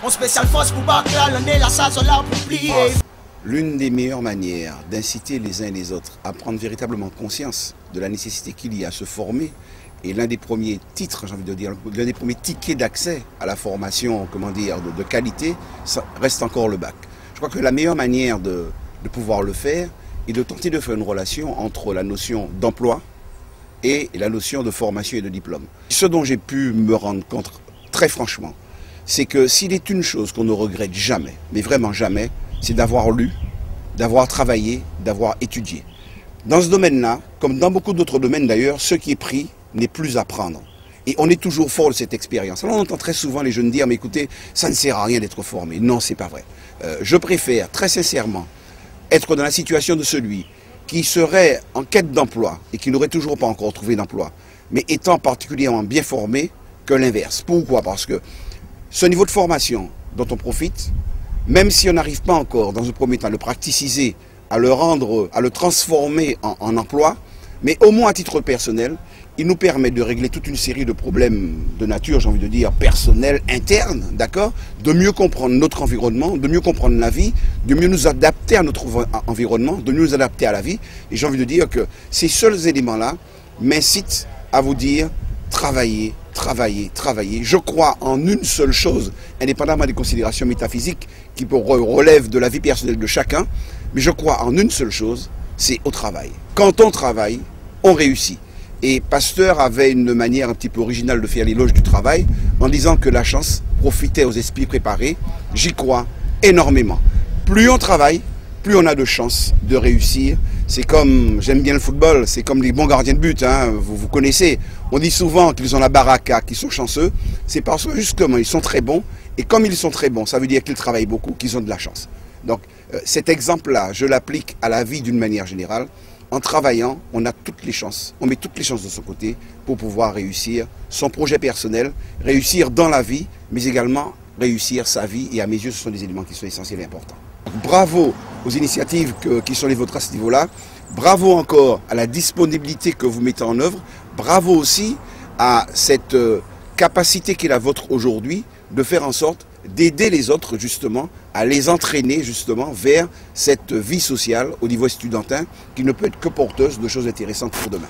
On spécial force pour Bakla, l'on est là, ça, sur là pour plier. L'une des meilleures manières d'inciter les uns et les autres à prendre véritablement conscience de la nécessité qu'il y a à se former, et l'un des premiers titres, j'ai envie de dire, l'un des premiers tickets d'accès à la formation, comment dire, de qualité, ça reste encore le bac. Je crois que la meilleure manière de pouvoir le faire est de tenter de faire une relation entre la notion d'emploi et la notion de formation et de diplôme. Ce dont j'ai pu me rendre compte très franchement, c'est que s'il est une chose qu'on ne regrette jamais, mais vraiment jamais, c'est d'avoir lu, d'avoir travaillé, d'avoir étudié. Dans ce domaine-là, comme dans beaucoup d'autres domaines d'ailleurs, ce qui est pris n'est plus à prendre. Et on est toujours fort de cette expérience. Alors on entend très souvent les jeunes dire, mais écoutez, ça ne sert à rien d'être formé. Non, c'est pas vrai. Je préfère très sincèrement être dans la situation de celui qui serait en quête d'emploi et qui n'aurait toujours pas encore trouvé d'emploi, mais étant particulièrement bien formé, que l'inverse. Pourquoi? Parce que ce niveau de formation dont on profite, même si on n'arrive pas encore, dans un premier temps, à le practiciser, à le rendre, à le transformer en emploi, mais au moins à titre personnel, il nous permet de régler toute une série de problèmes de nature, j'ai envie de dire, personnels, internes, d'accord? De mieux comprendre notre environnement, de mieux comprendre la vie, de mieux nous adapter à notre environnement, de mieux nous adapter à la vie. Et j'ai envie de dire que ces seuls éléments-là m'incitent à vous dire, travaillez, travaillez, travaillez. Je crois en une seule chose, indépendamment des considérations métaphysiques qui relèvent de la vie personnelle de chacun, mais je crois en une seule chose, c'est au travail. Quand on travaille, on réussit. Et Pasteur avait une manière un petit peu originale de faire l'éloge du travail en disant que la chance profitait aux esprits préparés. J'y crois énormément. Plus on travaille, plus on a de chances de réussir. C'est comme, j'aime bien le football, c'est comme les bons gardiens de but, hein, vous connaissez. On dit souvent qu'ils ont la baraka, qu'ils sont chanceux. C'est parce que justement, ils sont très bons. Et comme ils sont très bons, ça veut dire qu'ils travaillent beaucoup, qu'ils ont de la chance. Donc cet exemple-là, je l'applique à la vie d'une manière générale. En travaillant, on a toutes les chances, on met toutes les chances de son côté pour pouvoir réussir son projet personnel, réussir dans la vie, mais également réussir sa vie. Et à mes yeux, ce sont des éléments qui sont essentiels et importants. Bravo aux initiatives qui sont les vôtres à ce niveau-là. Bravo encore à la disponibilité que vous mettez en œuvre. Bravo aussi à cette capacité qui est la vôtre aujourd'hui de faire en sorte d'aider les autres justement à les entraîner justement vers cette vie sociale au niveau estudiantin qui ne peut être que porteuse de choses intéressantes pour demain.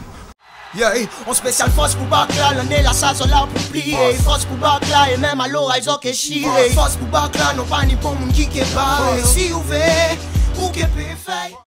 On spécial force pour Bakla, l'on est là, ça, sur là pour plier. Force pour Bakla et même à l'oreille, ils ont chier. Force pour Bakla, non pas ni pour mon qui est pas. Si vous voulez, ou qui peut faire.